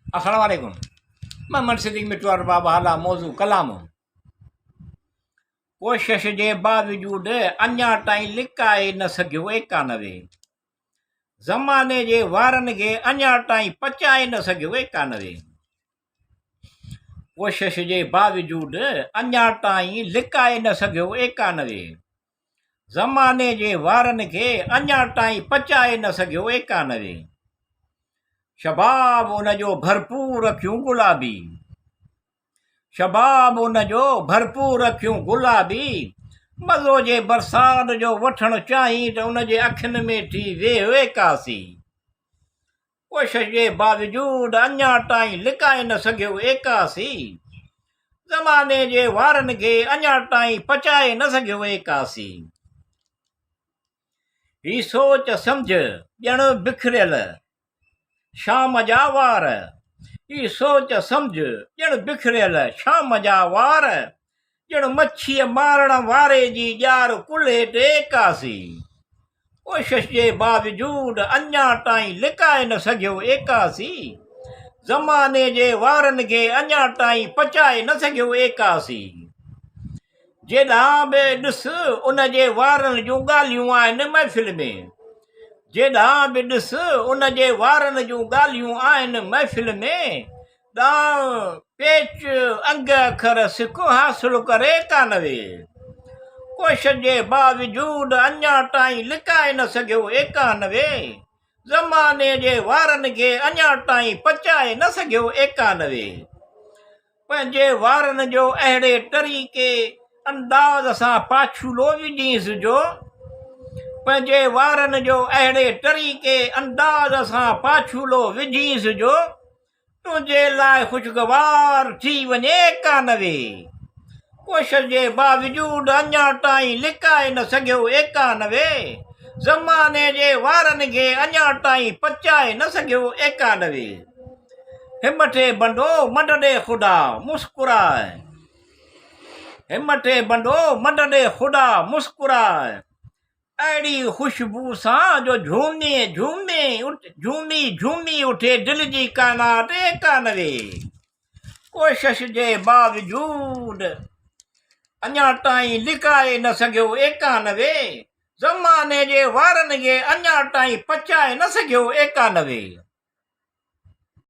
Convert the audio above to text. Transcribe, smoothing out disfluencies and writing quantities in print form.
अस्सलाम वालेकुम। मोहम्मद सिद्दीक मिटवार बाबा हाला मौजू क़लाम। कोशिश जे बावजूद अञा ताईं लिकाए न सघियो एकानवे। ज़माने जे वारनि खे अञा ताईं पचाए न सघियो एकानवे। कोशिश जे बावजूद अञा ताईं लिकाए न सघियो एकानवे। ज़माने जे वारनि खे अञा ताईं पचाए न सघियो एकानवे। शबाब उनजो भरपूर अखियूं गुलाबी। शबाब उनजो भरपूर अखियूं गुलाबी। मज़ो जे बरसात जो वठणु चाहीं त उनजे अखियुनि में थी वेह एकासी। कोशिश जे बावजूद अञा ताईं लिकाए न सघियो एकासी। ज़माने जे वारनि खे अञा ताईं पचाए न सघियो एकासी। ही सोच सम्झ ॼण बिखरियल शाम जा वार। ही सोच सम्झ ॼण बिखरियल शाम जा वार। ॼण मच्छीअ मारण वारे जी ॼार कुल्हे ते एकासी। कोशिश जे बावजूद अञा ताईं लिकाए न सघियो एकासी। ज़माने जे वारनि खे अञा ताईं पचाए न सघियो एकासी। जेॾां बि ॾिस उन जे वारनि जूं ॻाल्हियूं आहिनि महफ़िल में। जेॾां बि ॾिस उन जे वारनि जूं ॻाल्हियूं आहिनि महफ़िल में। ॾांहुं पेच अंग अखर सिक हासिलु करे एकानवे। कोशिश जे बावजूद अञा ताईं लिकाए न सघियो एकानवे। ज़माने जे वारनि खे अञा ताईं पचाए न सघियो एकानवे। पंहिंजे वारनि जो अहिड़े तरीक़े अंदाज़ सां पाछूलो विझींसि जो। पंहिंजे वारनि जो अहिड़े तरीक़े अंदाज़ सां पाछूलो विझींसि जो तुंहिंजे लाइ ख़ुशगवार थी वञे एकानवे। कोशिश जे बावजूद अञा ताईं लिकाए न सघियो एकानवे। ज़माने जे वारनि खे अञा ताईं पचाए न सघियो एकानवे। हिमथे बंदो मदद ख़ुदा मुस्कुराए। हिमथे बंदो मदद ख़ुदा मुस्कुराए। अहिड़ी ख़ुशबू सां जो झूमी उठे दिल जी कानात एकानवे। कोशिश जे बावजूद अञा ताईं लिकाए न सघियो एकानवे। ज़माने जे वारनि खे अञा ताईं पचाए न सघियो एकानवे।